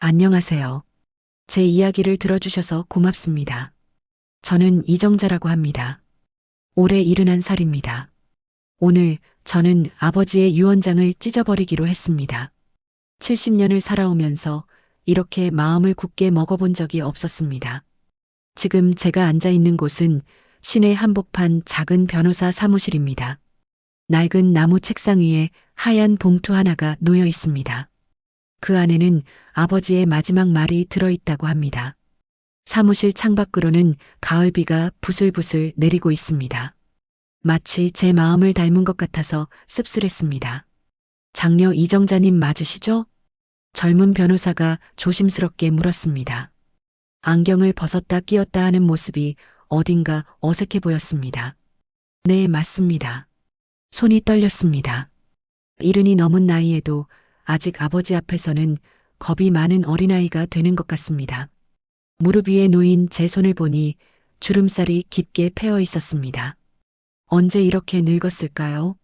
안녕하세요. 제 이야기를 들어주셔서 고맙습니다. 저는 이정자라고 합니다. 올해 71살입니다. 오늘 저는 아버지의 유언장을 찢어버리기로 했습니다. 70년을 살아오면서 이렇게 마음을 굳게 먹어본 적이 없었습니다. 지금 제가 앉아 있는 곳은 시내 한복판 작은 변호사 사무실입니다. 낡은 나무 책상 위에 하얀 봉투 하나가 놓여 있습니다. 그 안에는 아버지의 마지막 말이 들어있다고 합니다. 사무실 창밖으로는 가을비가 부슬부슬 내리고 있습니다. 마치 제 마음을 닮은 것 같아서 씁쓸했습니다. 장녀 이정자님 맞으시죠? 젊은 변호사가 조심스럽게 물었습니다. 안경을 벗었다 끼었다 하는 모습이 어딘가 어색해 보였습니다. 네, 맞습니다. 손이 떨렸습니다. 70이 넘은 나이에도 아직 아버지 앞에서는 겁이 많은 어린아이가 되는 것 같습니다. 무릎 위에 놓인 제 손을 보니 주름살이 깊게 패어 있었습니다. 언제 이렇게 늙었을까요?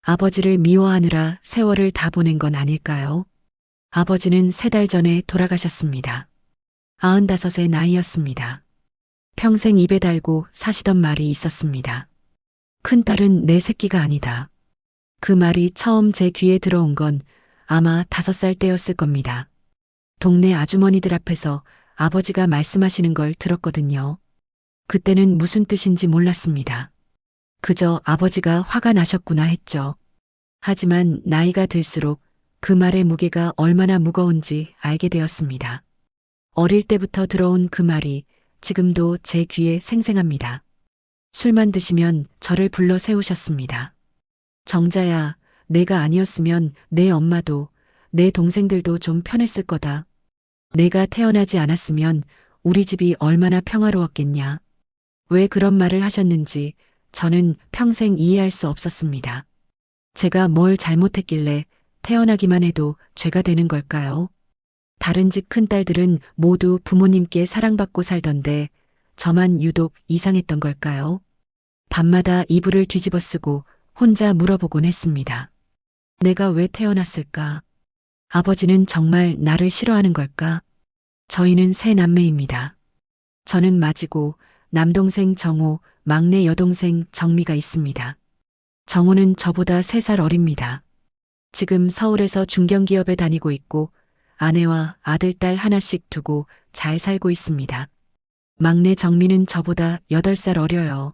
아버지를 미워하느라 세월을 다 보낸 건 아닐까요? 아버지는 3달 전에 돌아가셨습니다. 95의 나이였습니다. 평생 입에 달고 사시던 말이 있었습니다. 큰딸은 내 새끼가 아니다. 그 말이 처음 제 귀에 들어온 건 아마 5살 때였을 겁니다. 동네 아주머니들 앞에서 아버지가 말씀하시는 걸 들었거든요. 그때는 무슨 뜻인지 몰랐습니다. 그저 아버지가 화가 나셨구나 했죠. 하지만 나이가 들수록 그 말의 무게가 얼마나 무거운지 알게 되었습니다. 어릴 때부터 들어온 그 말이 지금도 제 귀에 생생합니다. 술만 드시면 저를 불러 세우셨습니다. 정자야, 내가 아니었으면 내 엄마도 내 동생들도 좀 편했을 거다. 내가 태어나지 않았으면 우리 집이 얼마나 평화로웠겠냐. 왜 그런 말을 하셨는지 저는 평생 이해할 수 없었습니다. 제가 뭘 잘못했길래 태어나기만 해도 죄가 되는 걸까요? 다른 집 큰딸들은 모두 부모님께 사랑받고 살던데 저만 유독 이상했던 걸까요? 밤마다 이불을 뒤집어 쓰고 혼자 물어보곤 했습니다. 내가 왜 태어났을까? 아버지는 정말 나를 싫어하는 걸까? 저희는 3남매입니다. 저는 맞이고 남동생 정호, 막내 여동생 정미가 있습니다. 정호는 저보다 3살 어립니다. 지금 서울에서 중견기업에 다니고 있고 아내와 아들, 딸 하나씩 두고 잘 살고 있습니다. 막내 정미는 저보다 8살 어려요.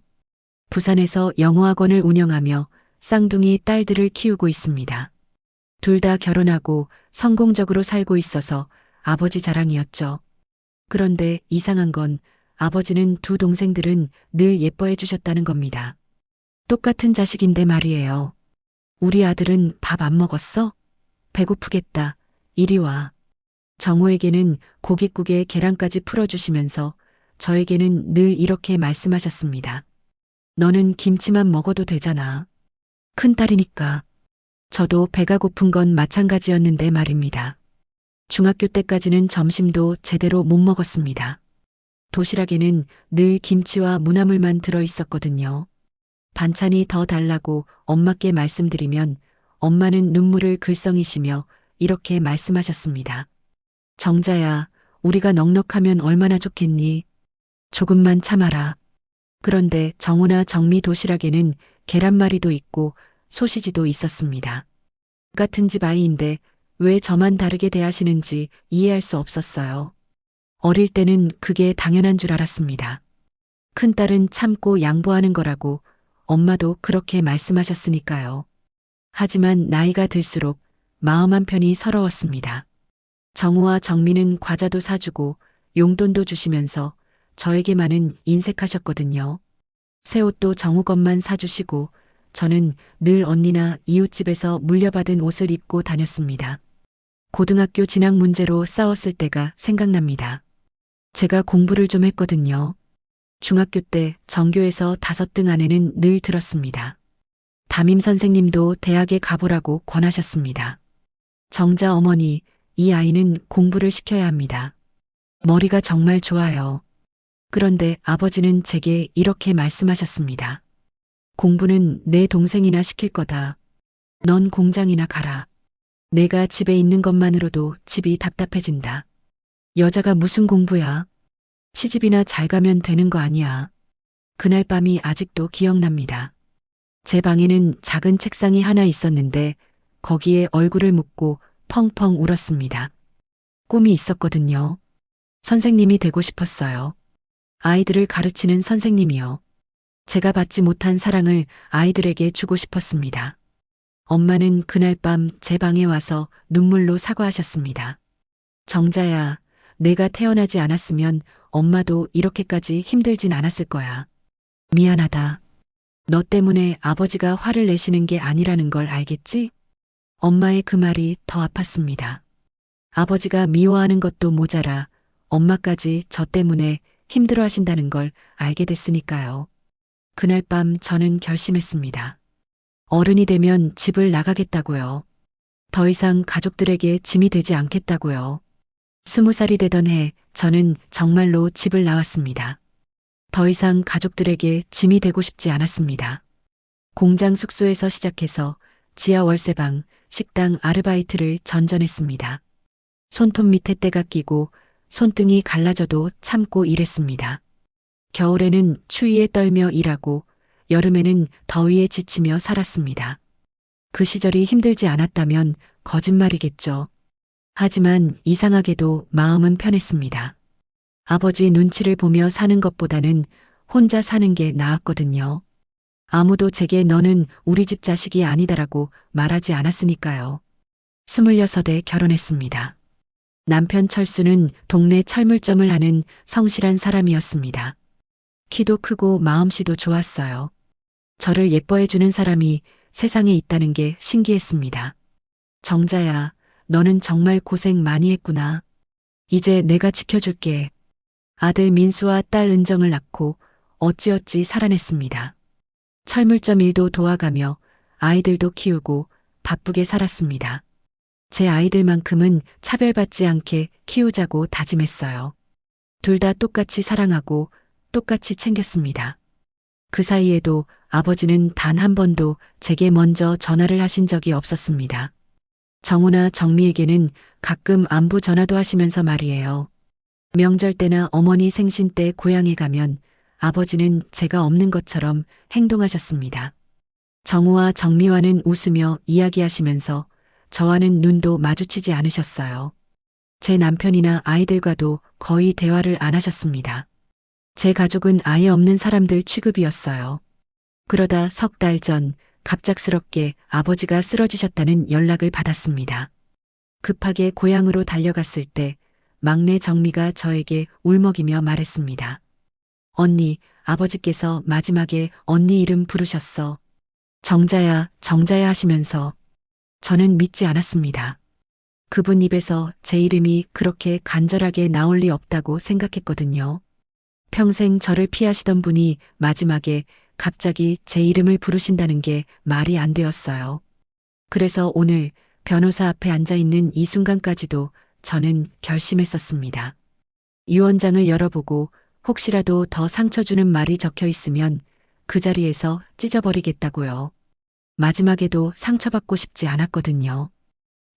부산에서 영어학원을 운영하며 쌍둥이 딸들을 키우고 있습니다. 둘 다 결혼하고 성공적으로 살고 있어서 아버지 자랑이었죠. 그런데 이상한 건 아버지는 두 동생들은 늘 예뻐해 주셨다는 겁니다. 똑같은 자식인데 말이에요. 우리 아들은 밥 안 먹었어? 배고프겠다. 이리 와. 정호에게는 고깃국에 계란까지 풀어주시면서 저에게는 늘 이렇게 말씀하셨습니다. 너는 김치만 먹어도 되잖아. 큰딸이니까. 저도 배가 고픈 건 마찬가지였는데 말입니다. 중학교 때까지는 점심도 제대로 못 먹었습니다. 도시락에는 늘 김치와 무나물만 들어있었거든요. 반찬이 더 달라고 엄마께 말씀드리면 엄마는 눈물을 글썽이시며 이렇게 말씀하셨습니다. 정자야, 우리가 넉넉하면 얼마나 좋겠니? 조금만 참아라. 그런데 정호나 정미 도시락에는 계란말이도 있고 소시지도 있었습니다. 같은 집 아이인데 왜 저만 다르게 대하시는지 이해할 수 없었어요. 어릴 때는 그게 당연한 줄 알았습니다. 큰딸은 참고 양보하는 거라고 엄마도 그렇게 말씀하셨으니까요. 하지만 나이가 들수록 마음 한편이 서러웠습니다. 정호와 정미는 과자도 사주고 용돈도 주시면서 저에게만은 인색하셨거든요. 새 옷도 정호 것만 사주시고 저는 늘 언니나 이웃집에서 물려받은 옷을 입고 다녔습니다. 고등학교 진학 문제로 싸웠을 때가 생각납니다. 제가 공부를 좀 했거든요. 중학교 때 전교에서 5등 안에는 늘 들었습니다. 담임 선생님도 대학에 가보라고 권하셨습니다. 정자 어머니, 이 아이는 공부를 시켜야 합니다. 머리가 정말 좋아요. 그런데 아버지는 제게 이렇게 말씀하셨습니다. 공부는 내 동생이나 시킬 거다. 넌 공장이나 가라. 내가 집에 있는 것만으로도 집이 답답해진다. 여자가 무슨 공부야? 시집이나 잘 가면 되는 거 아니야. 그날 밤이 아직도 기억납니다. 제 방에는 작은 책상이 하나 있었는데 거기에 얼굴을 묻고 펑펑 울었습니다. 꿈이 있었거든요. 선생님이 되고 싶었어요. 아이들을 가르치는 선생님이요. 제가 받지 못한 사랑을 아이들에게 주고 싶었습니다. 엄마는 그날 밤 제 방에 와서 눈물로 사과하셨습니다. 정자야, 내가 태어나지 않았으면 엄마도 이렇게까지 힘들진 않았을 거야. 미안하다. 너 때문에 아버지가 화를 내시는 게 아니라는 걸 알겠지? 엄마의 그 말이 더 아팠습니다. 아버지가 미워하는 것도 모자라 엄마까지 저 때문에 힘들어 하신다는 걸 알게 됐으니까요. 그날 밤 저는 결심했습니다. 어른이 되면 집을 나가겠다고요. 더 이상 가족들에게 짐이 되지 않겠다고요. 20살이 되던 해 저는 정말로 집을 나왔습니다. 더 이상 가족들에게 짐이 되고 싶지 않았습니다. 공장 숙소에서 시작해서 지하 월세방, 식당 아르바이트를 전전했습니다. 손톱 밑에 때가 끼고 손등이 갈라져도 참고 일했습니다. 겨울에는 추위에 떨며 일하고 여름에는 더위에 지치며 살았습니다. 그 시절이 힘들지 않았다면 거짓말이겠죠. 하지만 이상하게도 마음은 편했습니다. 아버지 눈치를 보며 사는 것보다는 혼자 사는 게 나았거든요. 아무도 제게 너는 우리 집 자식이 아니다라고 말하지 않았으니까요. 26에 결혼했습니다. 남편 철수는 동네 철물점을 하는 성실한 사람이었습니다. 키도 크고 마음씨도 좋았어요. 저를 예뻐해주는 사람이 세상에 있다는 게 신기했습니다. 정자야, 너는 정말 고생 많이 했구나. 이제 내가 지켜줄게. 아들 민수와 딸 은정을 낳고 어찌어찌 살아냈습니다. 철물점 일도 도와가며 아이들도 키우고 바쁘게 살았습니다. 제 아이들만큼은 차별받지 않게 키우자고 다짐했어요. 둘 다 똑같이 사랑하고 똑같이 챙겼습니다. 그 사이에도 아버지는 단 한 번도 제게 먼저 전화를 하신 적이 없었습니다. 정우나 정미에게는 가끔 안부 전화도 하시면서 말이에요. 명절 때나 어머니 생신 때 고향에 가면 아버지는 제가 없는 것처럼 행동하셨습니다. 정우와 정미와는 웃으며 이야기하시면서 저와는 눈도 마주치지 않으셨어요. 제 남편이나 아이들과도 거의 대화를 안 하셨습니다. 제 가족은 아예 없는 사람들 취급이었어요. 그러다 석 달 전 갑작스럽게 아버지가 쓰러지셨다는 연락을 받았습니다. 급하게 고향으로 달려갔을 때 막내 정미가 저에게 울먹이며 말했습니다. 언니, 아버지께서 마지막에 언니 이름 부르셨어. 정자야, 정자야 하시면서 저는 믿지 않았습니다. 그분 입에서 제 이름이 그렇게 간절하게 나올 리 없다고 생각했거든요. 평생 저를 피하시던 분이 마지막에 갑자기 제 이름을 부르신다는 게 말이 안 되었어요. 그래서 오늘 변호사 앞에 앉아 있는 이 순간까지도 저는 결심했었습니다. 유언장을 열어보고 혹시라도 더 상처 주는 말이 적혀 있으면 그 자리에서 찢어버리겠다고요. 마지막에도 상처받고 싶지 않았거든요.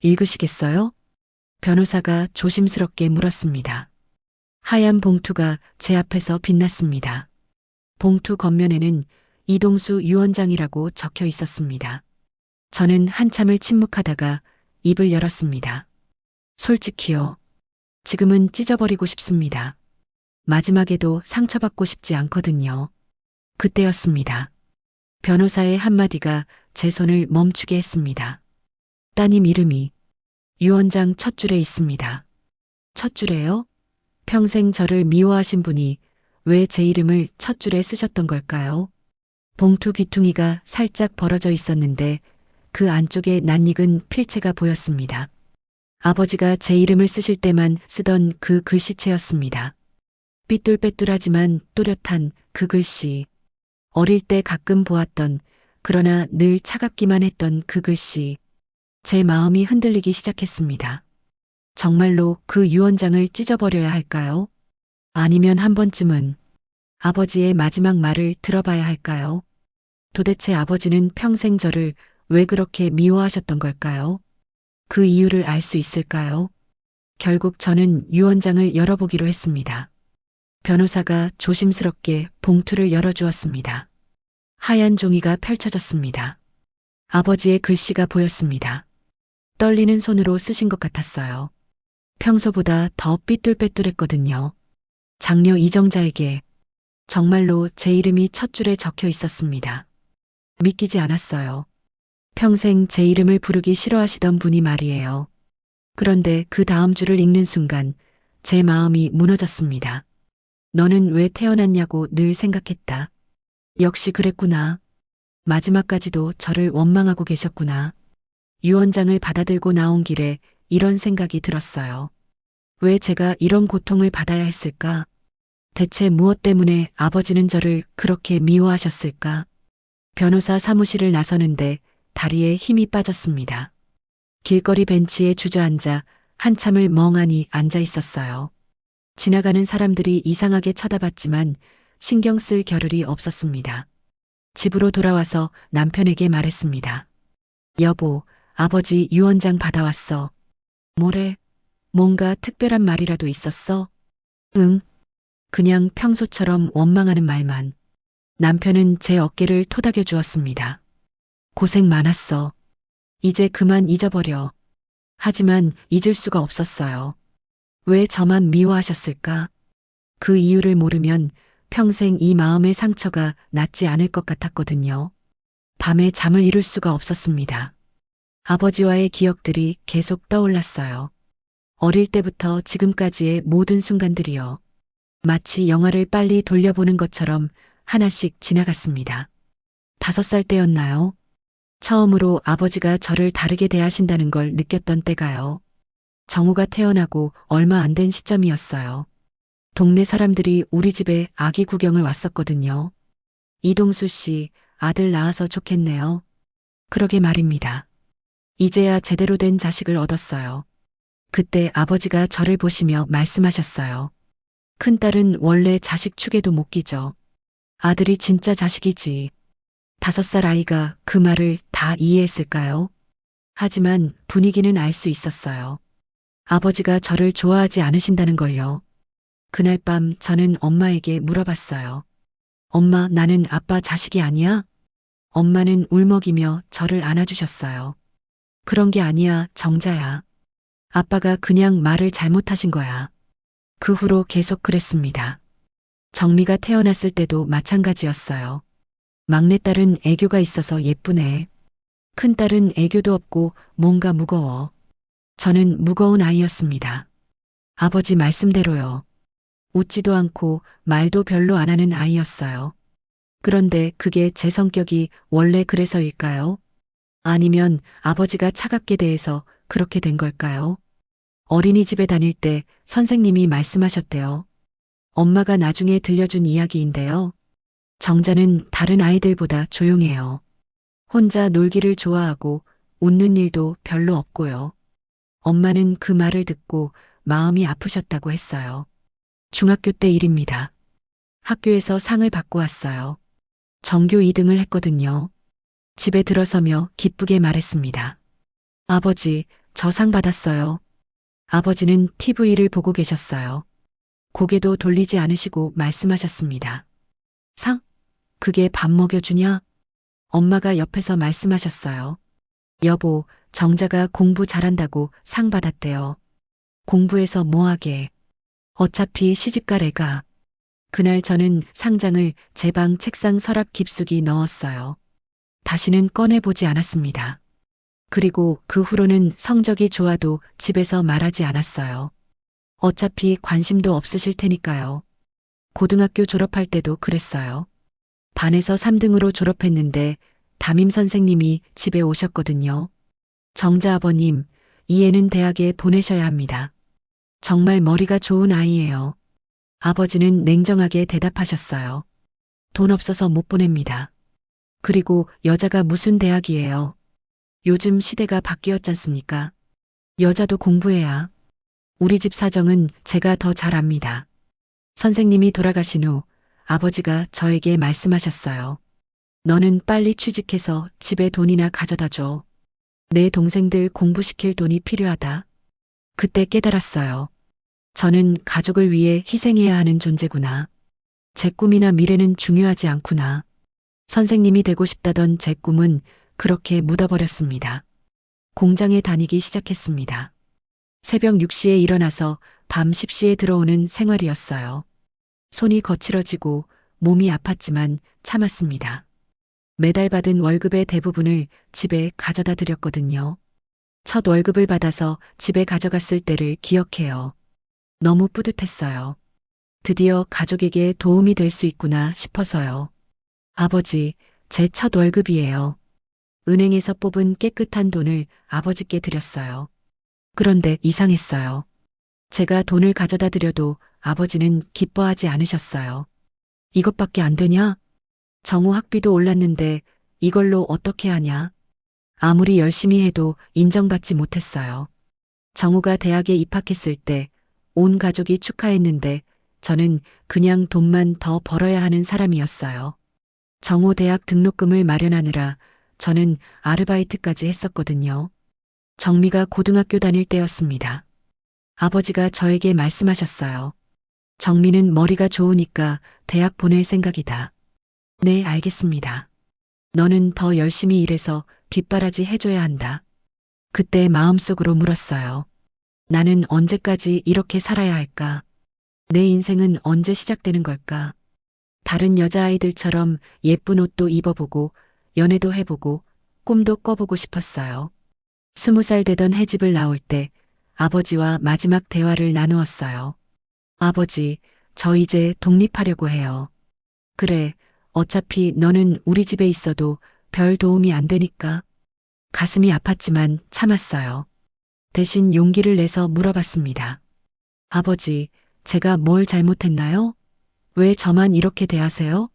읽으시겠어요? 변호사가 조심스럽게 물었습니다. 하얀 봉투가 제 앞에서 빛났습니다. 봉투 겉면에는 이동수 유언장이라고 적혀 있었습니다. 저는 한참을 침묵하다가 입을 열었습니다. 솔직히요. 지금은 찢어버리고 싶습니다. 마지막에도 상처받고 싶지 않거든요. 그때였습니다. 변호사의 한마디가 제 손을 멈추게 했습니다. 따님 이름이 유언장 첫 줄에 있습니다. 첫 줄에요? 평생 저를 미워하신 분이 왜 제 이름을 첫 줄에 쓰셨던 걸까요? 봉투 귀퉁이가 살짝 벌어져 있었는데 그 안쪽에 낯익은 필체가 보였습니다. 아버지가 제 이름을 쓰실 때만 쓰던 그 글씨체였습니다. 삐뚤빼뚤하지만 또렷한 그 글씨. 어릴 때 가끔 보았던 그러나 늘 차갑기만 했던 그 글씨. 제 마음이 흔들리기 시작했습니다. 정말로 그 유언장을 찢어버려야 할까요? 아니면 한 번쯤은 아버지의 마지막 말을 들어봐야 할까요? 도대체 아버지는 평생 저를 왜 그렇게 미워하셨던 걸까요? 그 이유를 알 수 있을까요? 결국 저는 유언장을 열어보기로 했습니다. 변호사가 조심스럽게 봉투를 열어주었습니다. 하얀 종이가 펼쳐졌습니다. 아버지의 글씨가 보였습니다. 떨리는 손으로 쓰신 것 같았어요. 평소보다 더 삐뚤빼뚤했거든요. 장녀 이정자에게 정말로 제 이름이 첫 줄에 적혀 있었습니다. 믿기지 않았어요. 평생 제 이름을 부르기 싫어하시던 분이 말이에요. 그런데 그 다음 줄을 읽는 순간 제 마음이 무너졌습니다. 너는 왜 태어났냐고 늘 생각했다. 역시 그랬구나. 마지막까지도 저를 원망하고 계셨구나. 유언장을 받아들고 나온 길에 이런 생각이 들었어요. 왜 제가 이런 고통을 받아야 했을까? 대체 무엇 때문에 아버지는 저를 그렇게 미워하셨을까? 변호사 사무실을 나서는데 다리에 힘이 빠졌습니다. 길거리 벤치에 주저앉아 한참을 멍하니 앉아 있었어요. 지나가는 사람들이 이상하게 쳐다봤지만 신경 쓸 겨를이 없었습니다. 집으로 돌아와서 남편에게 말했습니다. 여보, 아버지 유언장 받아왔어. 뭐래? 뭔가 특별한 말이라도 있었어? 응. 그냥 평소처럼 원망하는 말만. 남편은 제 어깨를 토닥여 주었습니다. 고생 많았어. 이제 그만 잊어버려. 하지만 잊을 수가 없었어요. 왜 저만 미워하셨을까? 그 이유를 모르면 평생 이 마음의 상처가 낫지 않을 것 같았거든요. 밤에 잠을 이룰 수가 없었습니다. 아버지와의 기억들이 계속 떠올랐어요. 어릴 때부터 지금까지의 모든 순간들이요. 마치 영화를 빨리 돌려보는 것처럼 하나씩 지나갔습니다. 5살 때였나요? 처음으로 아버지가 저를 다르게 대하신다는 걸 느꼈던 때가요. 정우가 태어나고 얼마 안 된 시점이었어요. 동네 사람들이 우리 집에 아기 구경을 왔었거든요. 이동수 씨, 아들 낳아서 좋겠네요. 그러게 말입니다. 이제야 제대로 된 자식을 얻었어요. 그때 아버지가 저를 보시며 말씀하셨어요. 큰딸은 원래 자식 축에도 못 끼죠. 아들이 진짜 자식이지. 5살 아이가 그 말을 다 이해했을까요? 하지만 분위기는 알 수 있었어요. 아버지가 저를 좋아하지 않으신다는 걸요. 그날 밤 저는 엄마에게 물어봤어요. 엄마, 나는 아빠 자식이 아니야? 엄마는 울먹이며 저를 안아주셨어요. 그런 게 아니야, 정자야. 아빠가 그냥 말을 잘못하신 거야. 그 후로 계속 그랬습니다. 정미가 태어났을 때도 마찬가지였어요. 막내딸은 애교가 있어서 예쁘네. 큰딸은 애교도 없고 뭔가 무거워. 저는 무거운 아이였습니다. 아버지 말씀대로요. 웃지도 않고 말도 별로 안 하는 아이였어요. 그런데 그게 제 성격이 원래 그래서일까요? 아니면 아버지가 차갑게 대해서 그렇게 된 걸까요? 어린이집에 다닐 때 선생님이 말씀하셨대요. 엄마가 나중에 들려준 이야기인데요. 정자는 다른 아이들보다 조용해요. 혼자 놀기를 좋아하고 웃는 일도 별로 없고요. 엄마는 그 말을 듣고 마음이 아프셨다고 했어요. 중학교 때 일입니다. 학교에서 상을 받고 왔어요. 전교 2등을 했거든요. 집에 들어서며 기쁘게 말했습니다. 아버지, 저 상 받았어요. 아버지는 TV를 보고 계셨어요. 고개도 돌리지 않으시고 말씀하셨습니다. 상? 그게 밥 먹여주냐? 엄마가 옆에서 말씀하셨어요. 여보, 정자가 공부 잘한다고 상 받았대요. 공부해서 뭐하게. 어차피 시집갈 애가. 그날 저는 상장을 제 방 책상 서랍 깊숙이 넣었어요. 다시는 꺼내보지 않았습니다. 그리고 그 후로는 성적이 좋아도 집에서 말하지 않았어요. 어차피 관심도 없으실 테니까요. 고등학교 졸업할 때도 그랬어요. 반에서 3등으로 졸업했는데 담임 선생님이 집에 오셨거든요. 정자 아버님, 이 애는 대학에 보내셔야 합니다. 정말 머리가 좋은 아이예요. 아버지는 냉정하게 대답하셨어요. 돈 없어서 못 보냅니다. 그리고 여자가 무슨 대학이에요. 요즘 시대가 바뀌었잖습니까? 여자도 공부해야. 우리 집 사정은 제가 더 잘 압니다. 선생님이 돌아가신 후 아버지가 저에게 말씀하셨어요. 너는 빨리 취직해서 집에 돈이나 가져다 줘. 내 동생들 공부시킬 돈이 필요하다. 그때 깨달았어요. 저는 가족을 위해 희생해야 하는 존재구나. 제 꿈이나 미래는 중요하지 않구나. 선생님이 되고 싶다던 제 꿈은 그렇게 묻어버렸습니다. 공장에 다니기 시작했습니다. 새벽 6시에 일어나서 밤 10시에 들어오는 생활이었어요. 손이 거칠어지고 몸이 아팠지만 참았습니다. 매달 받은 월급의 대부분을 집에 가져다 드렸거든요. 첫 월급을 받아서 집에 가져갔을 때를 기억해요. 너무 뿌듯했어요. 드디어 가족에게 도움이 될 수 있구나 싶어서요. 아버지, 제 첫 월급이에요. 은행에서 뽑은 깨끗한 돈을 아버지께 드렸어요. 그런데 이상했어요. 제가 돈을 가져다 드려도 아버지는 기뻐하지 않으셨어요. 이것밖에 안 되냐? 정우 학비도 올랐는데 이걸로 어떻게 하냐? 아무리 열심히 해도 인정받지 못했어요. 정우가 대학에 입학했을 때 온 가족이 축하했는데 저는 그냥 돈만 더 벌어야 하는 사람이었어요. 정우 대학 등록금을 마련하느라 저는 아르바이트까지 했었거든요. 정미가 고등학교 다닐 때였습니다. 아버지가 저에게 말씀하셨어요. 정미는 머리가 좋으니까 대학 보낼 생각이다. 네, 알겠습니다. 너는 더 열심히 일해서 뒷바라지 해줘야 한다. 그때 마음속으로 물었어요. 나는 언제까지 이렇게 살아야 할까? 내 인생은 언제 시작되는 걸까? 다른 여자아이들처럼 예쁜 옷도 입어보고 연애도 해보고 꿈도 꿔보고 싶었어요. 20살 되던 해집을 나올 때 아버지와 마지막 대화를 나누었어요. 아버지, 저 이제 독립하려고 해요. 그래, 어차피 너는 우리 집에 있어도 별 도움이 안 되니까. 가슴이 아팠지만 참았어요. 대신 용기를 내서 물어봤습니다. 아버지, 제가 뭘 잘못했나요? 왜 저만 이렇게 대하세요?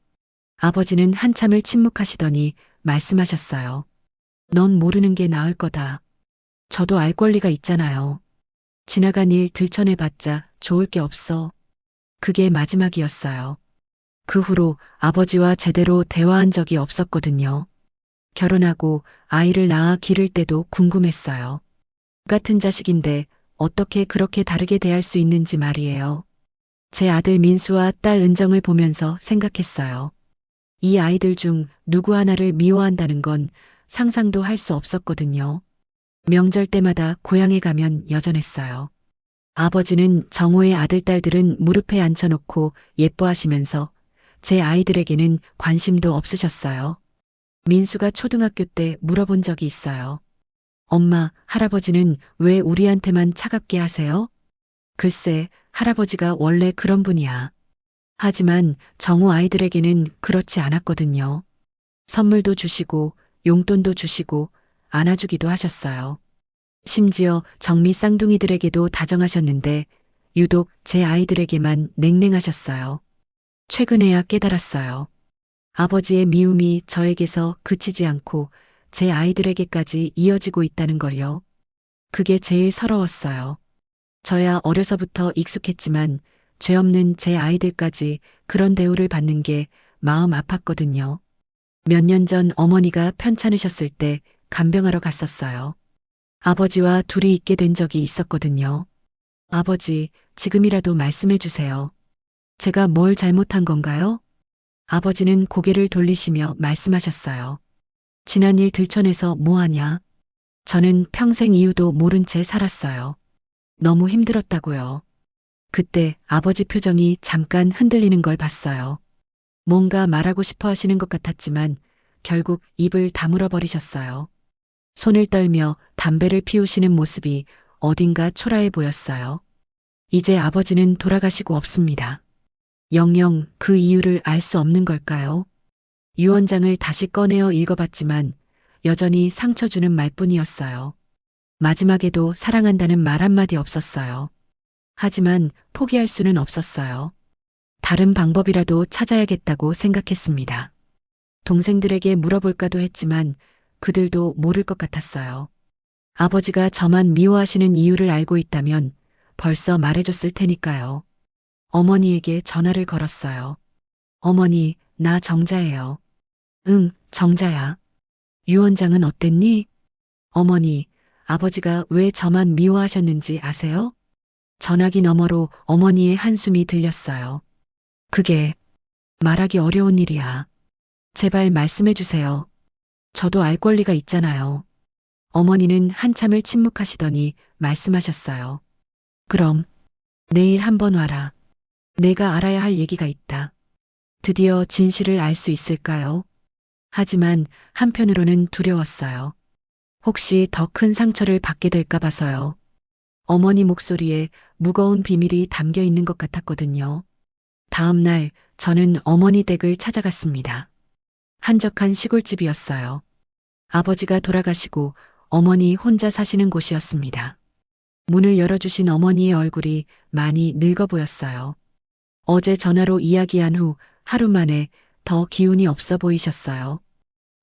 아버지는 한참을 침묵하시더니 말씀하셨어요. 넌 모르는 게 나을 거다. 저도 알 권리가 있잖아요. 지나간 일 들춰내봤자 좋을 게 없어. 그게 마지막이었어요. 그 후로 아버지와 제대로 대화한 적이 없었거든요. 결혼하고 아이를 낳아 기를 때도 궁금했어요. 같은 자식인데 어떻게 그렇게 다르게 대할 수 있는지 말이에요. 제 아들 민수와 딸 은정을 보면서 생각했어요. 이 아이들 중 누구 하나를 미워한다는 건 상상도 할 수 없었거든요. 명절 때마다 고향에 가면 여전했어요. 아버지는 정호의 아들, 딸들은 무릎에 앉혀놓고 예뻐하시면서 제 아이들에게는 관심도 없으셨어요. 민수가 초등학교 때 물어본 적이 있어요. 엄마, 할아버지는 왜 우리한테만 차갑게 하세요? 글쎄, 할아버지가 원래 그런 분이야. 하지만 정우 아이들에게는 그렇지 않았거든요. 선물도 주시고 용돈도 주시고 안아주기도 하셨어요. 심지어 정미 쌍둥이들에게도 다정하셨는데 유독 제 아이들에게만 냉랭하셨어요. 최근에야 깨달았어요. 아버지의 미움이 저에게서 그치지 않고 제 아이들에게까지 이어지고 있다는 걸요. 그게 제일 서러웠어요. 저야 어려서부터 익숙했지만 죄 없는 제 아이들까지 그런 대우를 받는 게 마음 아팠거든요. 몇 년 전 어머니가 편찮으셨을 때 간병하러 갔었어요. 아버지와 둘이 있게 된 적이 있었거든요. 아버지, 지금이라도 말씀해 주세요. 제가 뭘 잘못한 건가요? 아버지는 고개를 돌리시며 말씀하셨어요. 지난 일 들춰내서 뭐하냐? 저는 평생 이유도 모른 채 살았어요. 너무 힘들었다고요. 그때 아버지 표정이 잠깐 흔들리는 걸 봤어요. 뭔가 말하고 싶어 하시는 것 같았지만 결국 입을 다물어 버리셨어요. 손을 떨며 담배를 피우시는 모습이 어딘가 초라해 보였어요. 이제 아버지는 돌아가시고 없습니다. 영영 그 이유를 알 수 없는 걸까요? 유언장을 다시 꺼내어 읽어봤지만 여전히 상처 주는 말뿐이었어요. 마지막에도 사랑한다는 말 한마디 없었어요. 하지만 포기할 수는 없었어요. 다른 방법이라도 찾아야겠다고 생각했습니다. 동생들에게 물어볼까도 했지만 그들도 모를 것 같았어요. 아버지가 저만 미워하시는 이유를 알고 있다면 벌써 말해줬을 테니까요. 어머니에게 전화를 걸었어요. 어머니, 나 정자예요. 응, 정자야. 유원장은 어땠니? 어머니, 아버지가 왜 저만 미워하셨는지 아세요? 전화기 너머로 어머니의 한숨이 들렸어요. 그게 말하기 어려운 일이야. 제발 말씀해 주세요. 저도 알 권리가 있잖아요. 어머니는 한참을 침묵하시더니 말씀하셨어요. 그럼 내일 한번 와라. 내가 알아야 할 얘기가 있다. 드디어 진실을 알 수 있을까요? 하지만 한편으로는 두려웠어요. 혹시 더 큰 상처를 받게 될까 봐서요. 어머니 목소리에 무거운 비밀이 담겨 있는 것 같았거든요. 다음 날 저는 어머니 댁을 찾아갔습니다. 한적한 시골집이었어요. 아버지가 돌아가시고 어머니 혼자 사시는 곳이었습니다. 문을 열어주신 어머니의 얼굴이 많이 늙어 보였어요. 어제 전화로 이야기한 후 하루 만에 더 기운이 없어 보이셨어요.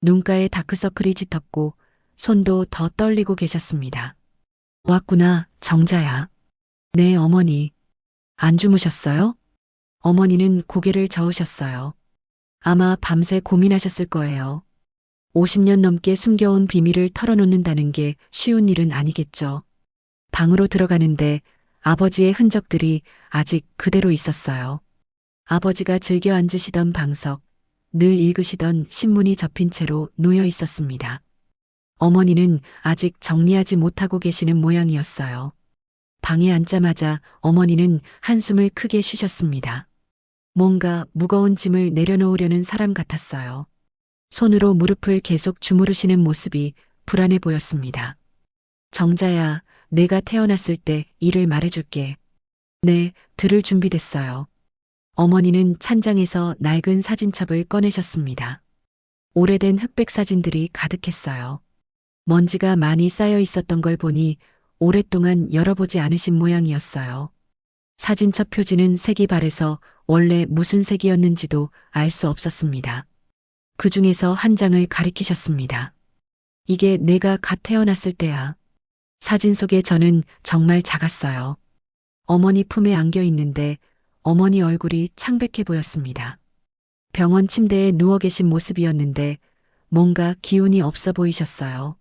눈가에 다크서클이 짙었고 손도 더 떨리고 계셨습니다. 왔구나, 정자야. 네, 어머니. 안 주무셨어요? 어머니는 고개를 저으셨어요. 아마 밤새 고민하셨을 거예요. 50년 넘게 숨겨온 비밀을 털어놓는다는 게 쉬운 일은 아니겠죠. 방으로 들어가는데 아버지의 흔적들이 아직 그대로 있었어요. 아버지가 즐겨 앉으시던 방석, 늘 읽으시던 신문이 접힌 채로 놓여 있었습니다. 어머니는 아직 정리하지 못하고 계시는 모양이었어요. 방에 앉자마자 어머니는 한숨을 크게 쉬셨습니다. 뭔가 무거운 짐을 내려놓으려는 사람 같았어요. 손으로 무릎을 계속 주무르시는 모습이 불안해 보였습니다. 정자야, 내가 태어났을 때 일을 말해줄게. 네, 들을 준비됐어요. 어머니는 찬장에서 낡은 사진첩을 꺼내셨습니다. 오래된 흑백 사진들이 가득했어요. 먼지가 많이 쌓여 있었던 걸 보니 오랫동안 열어보지 않으신 모양이었어요. 사진첩 표지는 색이 바래서 원래 무슨 색이었는지도 알 수 없었습니다. 그 중에서 한 장을 가리키셨습니다. 이게 내가 갓 태어났을 때야. 사진 속에 저는 정말 작았어요. 어머니 품에 안겨 있는데 어머니 얼굴이 창백해 보였습니다. 병원 침대에 누워 계신 모습이었는데 뭔가 기운이 없어 보이셨어요.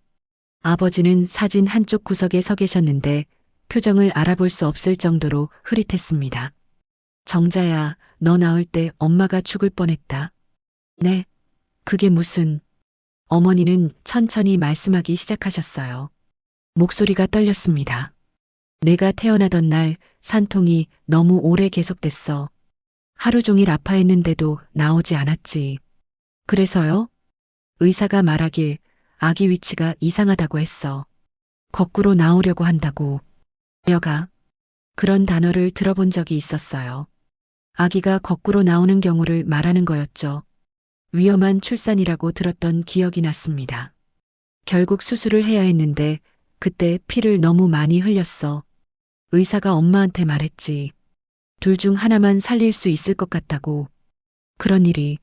아버지는 사진 한쪽 구석에 서 계셨는데 표정을 알아볼 수 없을 정도로 흐릿했습니다. 정자야, 너 나올 때 엄마가 죽을 뻔했다. 네, 그게 무슨... 어머니는 천천히 말씀하기 시작하셨어요. 목소리가 떨렸습니다. 내가 태어나던 날 산통이 너무 오래 계속됐어. 하루 종일 아파했는데도 나오지 않았지. 그래서요? 의사가 말하길 아기 위치가 이상하다고 했어. 거꾸로 나오려고 한다고. 여가 그런 단어를 들어본 적이 있었어요. 아기가 거꾸로 나오는 경우를 말하는 거였죠. 위험한 출산이라고 들었던 기억이 났습니다. 결국 수술을 해야 했는데 그때 피를 너무 많이 흘렸어. 의사가 엄마한테 말했지. 둘 중 하나만 살릴 수 있을 것 같다고. 그런 일이...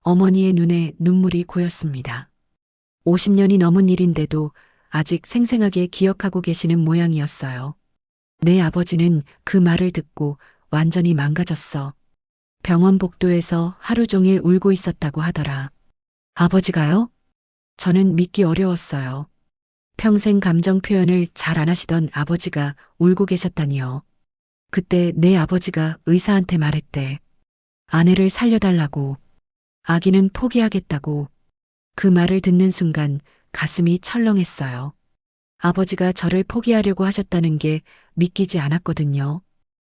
어머니의 눈에 눈물이 고였습니다. 50년이 넘은 일인데도 아직 생생하게 기억하고 계시는 모양이었어요. 내 아버지는 그 말을 듣고 완전히 망가졌어. 병원 복도에서 하루 종일 울고 있었다고 하더라. 아버지가요? 저는 믿기 어려웠어요. 평생 감정 표현을 잘 안 하시던 아버지가 울고 계셨다니요. 그때 내 아버지가 의사한테 말했대. 아내를 살려달라고. 아기는 포기하겠다고. 그 말을 듣는 순간 가슴이 철렁했어요. 아버지가 저를 포기하려고 하셨다는 게 믿기지 않았거든요.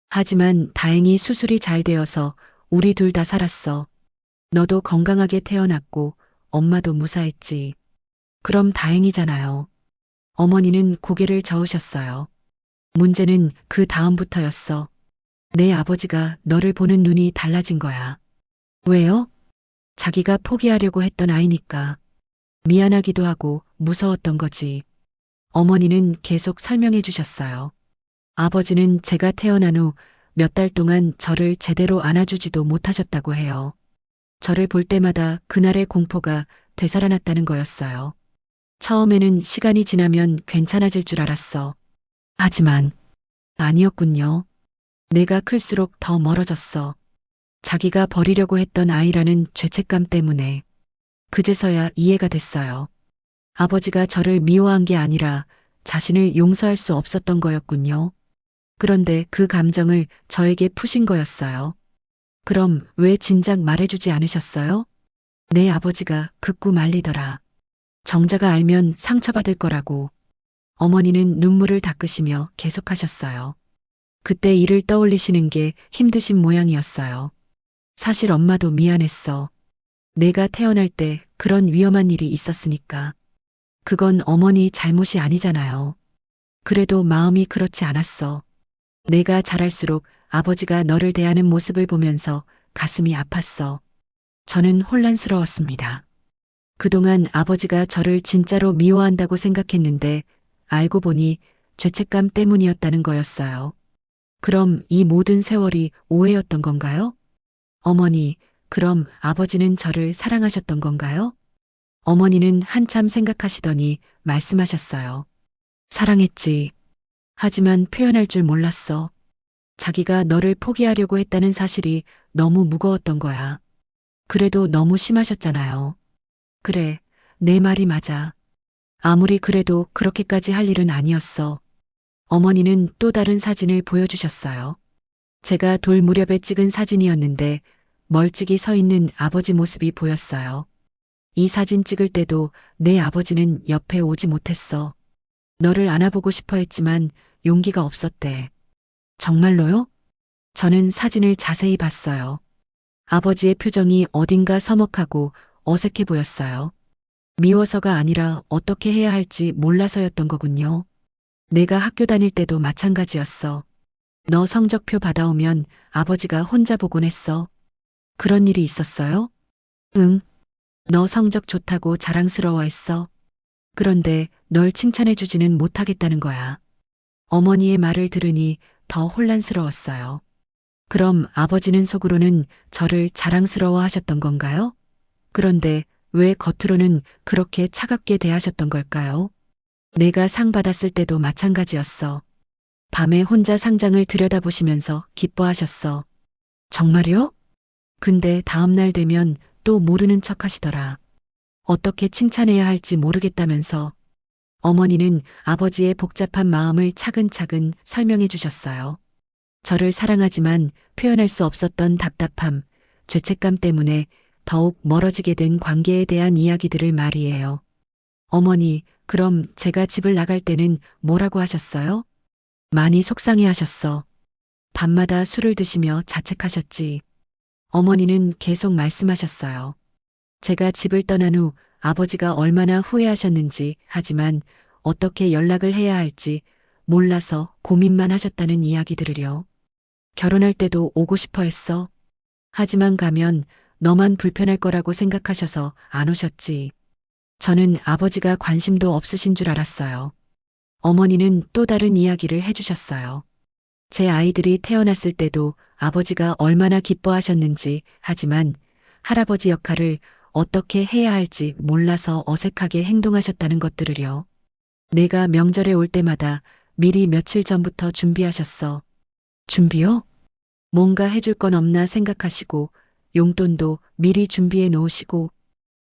하지만 다행히 수술이 잘 되어서 우리 둘 다 살았어. 너도 건강하게 태어났고 엄마도 무사했지. 그럼 다행이잖아요. 어머니는 고개를 저으셨어요. 문제는 그 다음부터였어. 내 아버지가 너를 보는 눈이 달라진 거야. 왜요? 자기가 포기하려고 했던 아이니까. 미안하기도 하고 무서웠던 거지. 어머니는 계속 설명해 주셨어요. 아버지는 제가 태어난 후 몇 달 동안 저를 제대로 안아주지도 못하셨다고 해요. 저를 볼 때마다 그날의 공포가 되살아났다는 거였어요. 처음에는 시간이 지나면 괜찮아질 줄 알았어. 하지만 아니었군요. 내가 클수록 더 멀어졌어. 자기가 버리려고 했던 아이라는 죄책감 때문에. 그제서야 이해가 됐어요. 아버지가 저를 미워한 게 아니라 자신을 용서할 수 없었던 거였군요. 그런데 그 감정을 저에게 푸신 거였어요. 그럼 왜 진작 말해주지 않으셨어요? 내 아버지가 극구 말리더라. 정자가 알면 상처받을 거라고. 어머니는 눈물을 닦으시며 계속하셨어요. 그때 일을 떠올리시는 게 힘드신 모양이었어요. 사실 엄마도 미안했어. 내가 태어날 때 그런 위험한 일이 있었으니까. 그건 어머니 잘못이 아니잖아요. 그래도 마음이 그렇지 않았어. 내가 자랄수록 아버지가 너를 대하는 모습을 보면서 가슴이 아팠어. 저는 혼란스러웠습니다. 그동안 아버지가 저를 진짜로 미워한다고 생각했는데 알고 보니 죄책감 때문이었다는 거였어요. 그럼 이 모든 세월이 오해였던 건가요? 어머니, 그럼 아버지는 저를 사랑하셨던 건가요? 어머니는 한참 생각하시더니 말씀하셨어요. 사랑했지. 하지만 표현할 줄 몰랐어. 자기가 너를 포기하려고 했다는 사실이 너무 무거웠던 거야. 그래도 너무 심하셨잖아요. 그래, 내 말이 맞아. 아무리 그래도 그렇게까지 할 일은 아니었어. 어머니는 또 다른 사진을 보여주셨어요. 제가 돌 무렵에 찍은 사진이었는데 멀찍이 서 있는 아버지 모습이 보였어요. 이 사진 찍을 때도 내 아버지는 옆에 오지 못했어. 너를 안아보고 싶어 했지만 용기가 없었대. 정말로요? 저는 사진을 자세히 봤어요. 아버지의 표정이 어딘가 서먹하고 어색해 보였어요. 미워서가 아니라 어떻게 해야 할지 몰라서였던 거군요. 내가 학교 다닐 때도 마찬가지였어. 너 성적표 받아오면 아버지가 혼자 보곤 했어. 그런 일이 있었어요? 응. 너 성적 좋다고 자랑스러워했어. 그런데 널 칭찬해주지는 못하겠다는 거야. 어머니의 말을 들으니 더 혼란스러웠어요. 그럼 아버지는 속으로는 저를 자랑스러워 하셨던 건가요? 그런데 왜 겉으로는 그렇게 차갑게 대하셨던 걸까요? 내가 상 받았을 때도 마찬가지였어. 밤에 혼자 상장을 들여다보시면서 기뻐하셨어. 정말요? 근데 다음날 되면 또 모르는 척 하시더라. 어떻게 칭찬해야 할지 모르겠다면서. 어머니는 아버지의 복잡한 마음을 차근차근 설명해 주셨어요. 저를 사랑하지만 표현할 수 없었던 답답함, 죄책감 때문에 더욱 멀어지게 된 관계에 대한 이야기들을 말이에요. 어머니, 그럼 제가 집을 나갈 때는 뭐라고 하셨어요? 많이 속상해 하셨어. 밤마다 술을 드시며 자책하셨지. 어머니는 계속 말씀하셨어요. 제가 집을 떠난 후 아버지가 얼마나 후회하셨는지, 하지만 어떻게 연락을 해야 할지 몰라서 고민만 하셨다는 이야기들을요. 결혼할 때도 오고 싶어 했어. 하지만 가면 너만 불편할 거라고 생각하셔서 안 오셨지. 저는 아버지가 관심도 없으신 줄 알았어요. 어머니는 또 다른 이야기를 해주셨어요. 제 아이들이 태어났을 때도 아버지가 얼마나 기뻐하셨는지, 하지만 할아버지 역할을 어떻게 해야 할지 몰라서 어색하게 행동하셨다는 것들을요. 내가 명절에 올 때마다 미리 며칠 전부터 준비하셨어. 준비요? 뭔가 해줄 건 없나 생각하시고 용돈도 미리 준비해 놓으시고,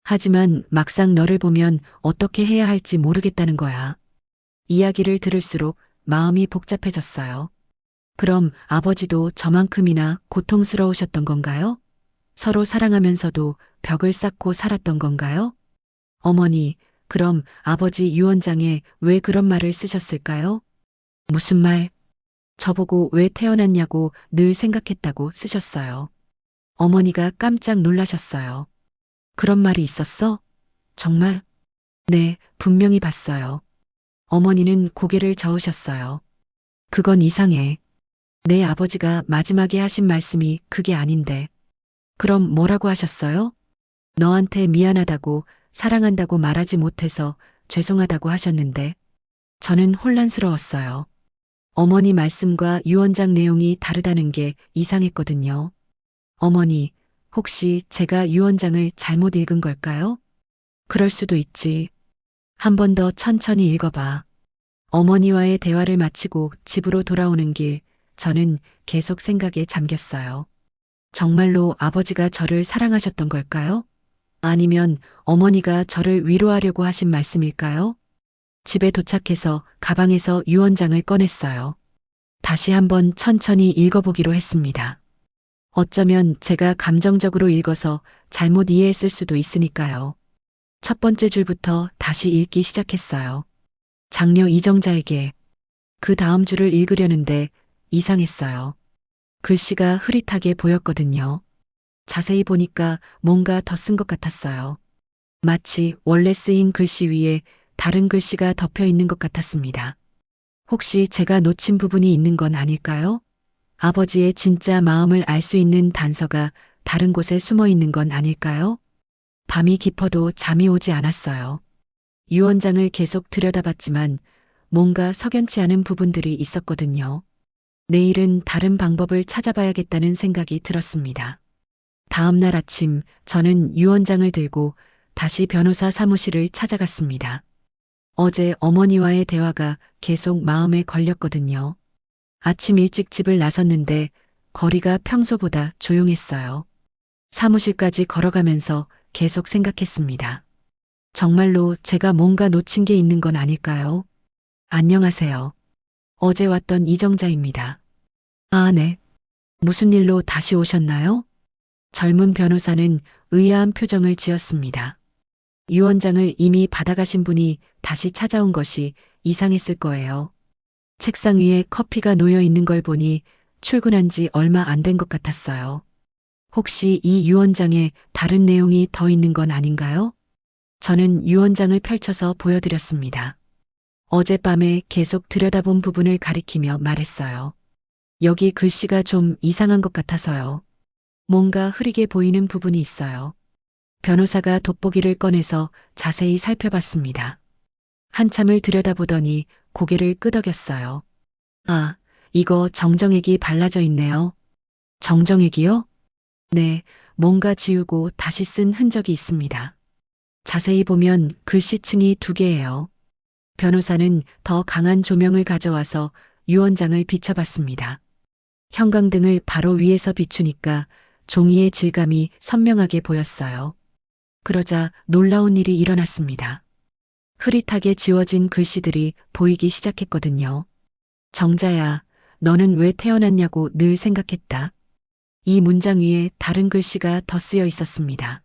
하지만 막상 너를 보면 어떻게 해야 할지 모르겠다는 거야. 이야기를 들을수록 마음이 복잡해졌어요. 그럼 아버지도 저만큼이나 고통스러우셨던 건가요? 서로 사랑하면서도 벽을 쌓고 살았던 건가요? 어머니, 그럼 아버지 유언장에 왜 그런 말을 쓰셨을까요? 무슨 말? 저보고 왜 태어났냐고 늘 생각했다고 쓰셨어요. 어머니가 깜짝 놀라셨어요. 그런 말이 있었어? 정말? 네, 분명히 봤어요. 어머니는 고개를 저으셨어요. 그건 이상해. 내 아버지가 마지막에 하신 말씀이 그게 아닌데. 그럼 뭐라고 하셨어요? 너한테 미안하다고, 사랑한다고 말하지 못해서 죄송하다고 하셨는데. 저는 혼란스러웠어요. 어머니 말씀과 유언장 내용이 다르다는 게 이상했거든요. 어머니, 혹시 제가 유언장을 잘못 읽은 걸까요? 그럴 수도 있지. 한 번 더 천천히 읽어봐. 어머니와의 대화를 마치고 집으로 돌아오는 길, 저는 계속 생각에 잠겼어요. 정말로 아버지가 저를 사랑하셨던 걸까요? 아니면 어머니가 저를 위로하려고 하신 말씀일까요? 집에 도착해서 가방에서 유언장을 꺼냈어요. 다시 한번 천천히 읽어보기로 했습니다. 어쩌면 제가 감정적으로 읽어서 잘못 이해했을 수도 있으니까요. 첫 번째 줄부터 다시 읽기 시작했어요. 장녀 이정자에게. 그 다음 줄을 읽으려는데 이상했어요. 글씨가 흐릿하게 보였거든요. 자세히 보니까 뭔가 더 쓴 것 같았어요. 마치 원래 쓰인 글씨 위에 다른 글씨가 덮여 있는 것 같았습니다. 혹시 제가 놓친 부분이 있는 건 아닐까요? 아버지의 진짜 마음을 알 수 있는 단서가 다른 곳에 숨어 있는 건 아닐까요? 밤이 깊어도 잠이 오지 않았어요. 유언장을 계속 들여다봤지만 뭔가 석연치 않은 부분들이 있었거든요. 내일은 다른 방법을 찾아봐야겠다는 생각이 들었습니다. 다음 날 아침 저는 유언장을 들고 다시 변호사 사무실을 찾아갔습니다. 어제 어머니와의 대화가 계속 마음에 걸렸거든요. 아침 일찍 집을 나섰는데 거리가 평소보다 조용했어요. 사무실까지 걸어가면서 계속 생각했습니다. 정말로 제가 뭔가 놓친 게 있는 건 아닐까요? 안녕하세요. 어제 왔던 이정자입니다. 아, 네. 무슨 일로 다시 오셨나요? 젊은 변호사는 의아한 표정을 지었습니다. 유언장을 이미 받아가신 분이 다시 찾아온 것이 이상했을 거예요. 책상 위에 커피가 놓여 있는 걸 보니 출근한 지 얼마 안 된 것 같았어요. 혹시 이 유언장에 다른 내용이 더 있는 건 아닌가요? 저는 유언장을 펼쳐서 보여드렸습니다. 어젯밤에 계속 들여다본 부분을 가리키며 말했어요. 여기 글씨가 좀 이상한 것 같아서요. 뭔가 흐리게 보이는 부분이 있어요. 변호사가 돋보기를 꺼내서 자세히 살펴봤습니다. 한참을 들여다보더니 고개를 끄덕였어요. 아, 이거 정정액이 발라져 있네요. 정정액이요? 네, 뭔가 지우고 다시 쓴 흔적이 있습니다. 자세히 보면 글씨층이 두 개예요. 변호사는 더 강한 조명을 가져와서 유언장을 비춰봤습니다. 형광등을 바로 위에서 비추니까 종이의 질감이 선명하게 보였어요. 그러자 놀라운 일이 일어났습니다. 흐릿하게 지워진 글씨들이 보이기 시작했거든요. 정자야, 너는 왜 태어났냐고 늘 생각했다. 이 문장 위에 다른 글씨가 더 쓰여 있었습니다.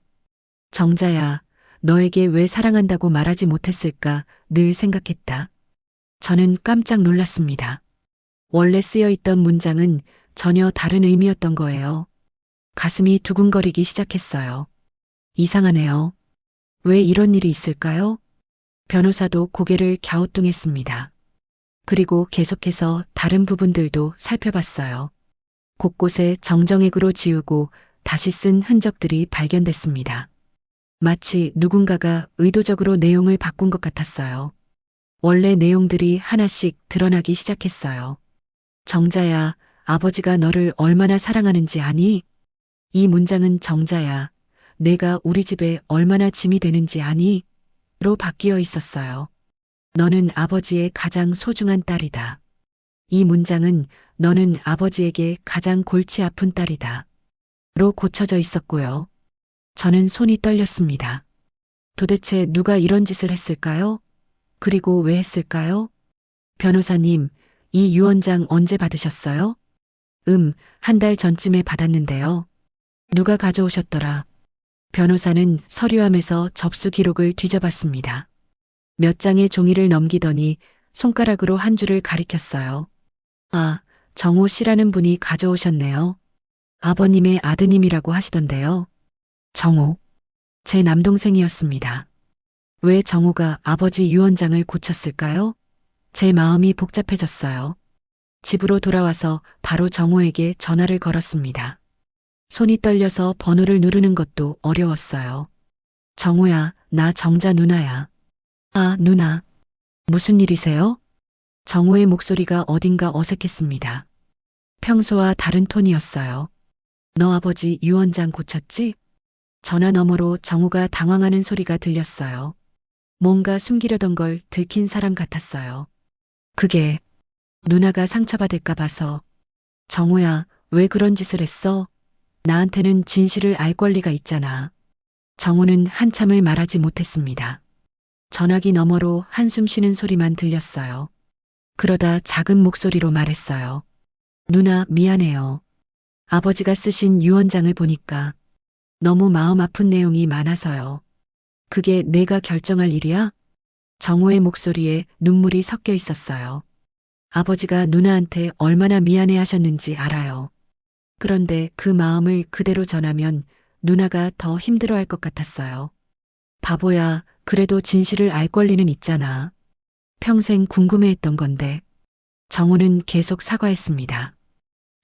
정자야, 너에게 왜 사랑한다고 말하지 못했을까 늘 생각했다. 저는 깜짝 놀랐습니다. 원래 쓰여 있던 문장은 전혀 다른 의미였던 거예요. 가슴이 두근거리기 시작했어요. 이상하네요. 왜 이런 일이 있을까요? 변호사도 고개를 갸우뚱했습니다. 그리고 계속해서 다른 부분들도 살펴봤어요. 곳곳에 정정액으로 지우고 다시 쓴 흔적들이 발견됐습니다. 마치 누군가가 의도적으로 내용을 바꾼 것 같았어요. 원래 내용들이 하나씩 드러나기 시작했어요. 정자야, 아버지가 너를 얼마나 사랑하는지 아니? 이 문장은 정자야, 내가 우리 집에 얼마나 짐이 되는지 아니? 로 바뀌어 있었어요. 너는 아버지의 가장 소중한 딸이다. 이 문장은 너는 아버지에게 가장 골치 아픈 딸이다. 로 고쳐져 있었고요. 저는 손이 떨렸습니다. 도대체 누가 이런 짓을 했을까요? 그리고 왜 했을까요? 변호사님, 이 유언장 언제 받으셨어요? 한 달 전쯤에 받았는데요. 누가 가져오셨더라? 변호사는 서류함에서 접수 기록을 뒤져봤습니다. 몇 장의 종이를 넘기더니 손가락으로 한 줄을 가리켰어요. 아, 정호 씨라는 분이 가져오셨네요. 아버님의 아드님이라고 하시던데요. 정호. 제 남동생이었습니다. 왜 정호가 아버지 유언장을 고쳤을까요? 제 마음이 복잡해졌어요. 집으로 돌아와서 바로 정호에게 전화를 걸었습니다. 손이 떨려서 번호를 누르는 것도 어려웠어요. 정호야, 나 정자 누나야. 아, 누나. 무슨 일이세요? 정호의 목소리가 어딘가 어색했습니다. 평소와 다른 톤이었어요. 너 아버지 유언장 고쳤지? 전화 너머로 정호가 당황하는 소리가 들렸어요. 뭔가 숨기려던 걸 들킨 사람 같았어요. 그게 누나가 상처받을까 봐서. 정호야, 왜 그런 짓을 했어? 나한테는 진실을 알 권리가 있잖아. 정호는 한참을 말하지 못했습니다. 전화기 너머로 한숨 쉬는 소리만 들렸어요. 그러다 작은 목소리로 말했어요. 누나, 미안해요. 아버지가 쓰신 유언장을 보니까 너무 마음 아픈 내용이 많아서요. 그게 내가 결정할 일이야? 정호의 목소리에 눈물이 섞여 있었어요. 아버지가 누나한테 얼마나 미안해 하셨는지 알아요. 그런데 그 마음을 그대로 전하면 누나가 더 힘들어할 것 같았어요. 바보야, 그래도 진실을 알 권리는 있잖아. 평생 궁금해했던 건데. 정호는 계속 사과했습니다.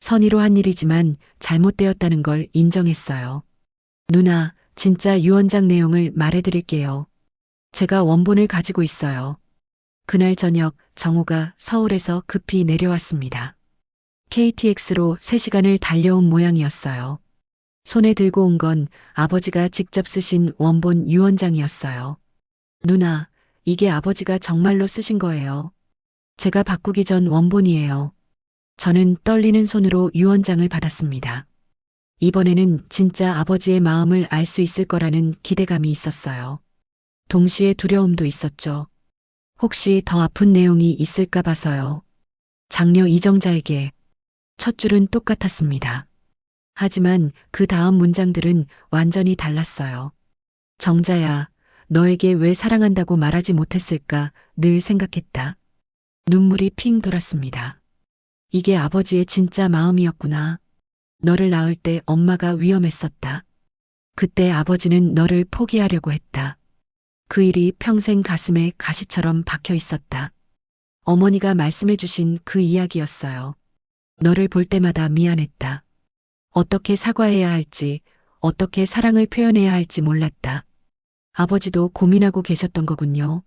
선의로 한 일이지만 잘못되었다는 걸 인정했어요. 누나, 진짜 유언장 내용을 말해드릴게요. 제가 원본을 가지고 있어요. 그날 저녁 정호가 서울에서 급히 내려왔습니다. KTX로 3시간을 달려온 모양이었어요. 손에 들고 온 건 아버지가 직접 쓰신 원본 유언장이었어요. 누나, 이게 아버지가 정말로 쓰신 거예요. 제가 바꾸기 전 원본이에요. 저는 떨리는 손으로 유언장을 받았습니다. 이번에는 진짜 아버지의 마음을 알 수 있을 거라는 기대감이 있었어요. 동시에 두려움도 있었죠. 혹시 더 아픈 내용이 있을까 봐서요. 장녀 이정자에게 첫 줄은 똑같았습니다. 하지만 그 다음 문장들은 완전히 달랐어요. 정자야, 너에게 왜 사랑한다고 말하지 못했을까 늘 생각했다. 눈물이 핑 돌았습니다. 이게 아버지의 진짜 마음이었구나. 너를 낳을 때 엄마가 위험했었다. 그때 아버지는 너를 포기하려고 했다. 그 일이 평생 가슴에 가시처럼 박혀 있었다. 어머니가 말씀해 주신 그 이야기였어요. 너를 볼 때마다 미안했다. 어떻게 사과해야 할지, 어떻게 사랑을 표현해야 할지 몰랐다. 아버지도 고민하고 계셨던 거군요.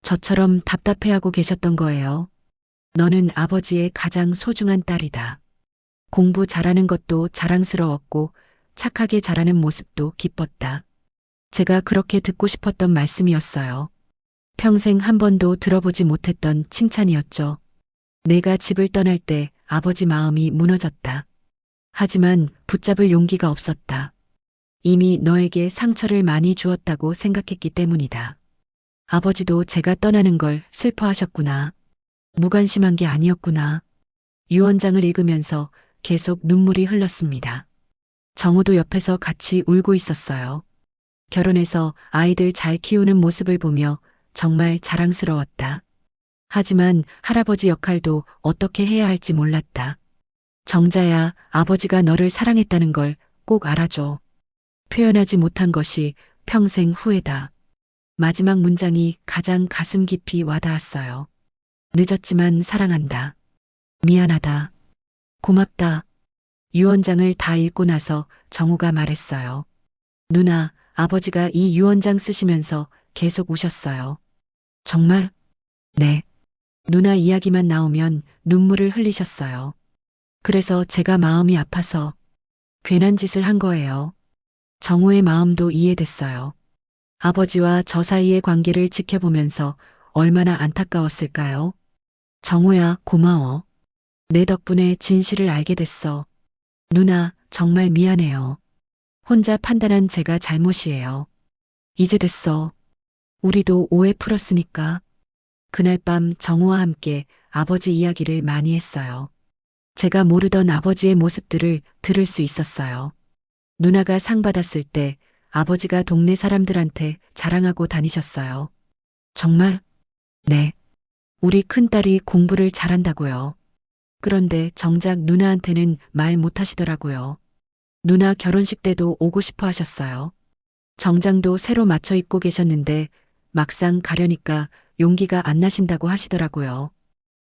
저처럼 답답해하고 계셨던 거예요. 너는 아버지의 가장 소중한 딸이다. 공부 잘하는 것도 자랑스러웠고 착하게 자라는 모습도 기뻤다. 제가 그렇게 듣고 싶었던 말씀이었어요. 평생 한 번도 들어보지 못했던 칭찬이었죠. 내가 집을 떠날 때 아버지 마음이 무너졌다. 하지만 붙잡을 용기가 없었다. 이미 너에게 상처를 많이 주었다고 생각했기 때문이다. 아버지도 제가 떠나는 걸 슬퍼하셨구나. 무관심한 게 아니었구나. 유언장을 읽으면서 계속 눈물이 흘렀습니다. 정우도 옆에서 같이 울고 있었어요. 결혼해서 아이들 잘 키우는 모습을 보며 정말 자랑스러웠다. 하지만 할아버지 역할도 어떻게 해야 할지 몰랐다. 정자야, 아버지가 너를 사랑했다는 걸 꼭 알아줘. 표현하지 못한 것이 평생 후회다. 마지막 문장이 가장 가슴 깊이 와닿았어요. 늦었지만 사랑한다. 미안하다. 고맙다. 유언장을 다 읽고 나서 정우가 말했어요. 누나, 아버지가 이 유언장 쓰시면서 계속 우셨어요. 정말? 네. 누나 이야기만 나오면 눈물을 흘리셨어요. 그래서 제가 마음이 아파서 괜한 짓을 한 거예요. 정우의 마음도 이해됐어요. 아버지와 저 사이의 관계를 지켜보면서 얼마나 안타까웠을까요? 정우야, 고마워. 내 덕분에 진실을 알게 됐어. 누나, 정말 미안해요. 혼자 판단한 제가 잘못이에요. 이제 됐어. 우리도 오해 풀었으니까. 그날 밤 정우와 함께 아버지 이야기를 많이 했어요. 제가 모르던 아버지의 모습들을 들을 수 있었어요. 누나가 상 받았을 때 아버지가 동네 사람들한테 자랑하고 다니셨어요. 정말? 네. 우리 큰딸이 공부를 잘한다고요. 그런데 정작 누나한테는 말 못하시더라고요. 누나 결혼식 때도 오고 싶어 하셨어요. 정장도 새로 맞춰 입고 계셨는데 막상 가려니까 용기가 안 나신다고 하시더라고요.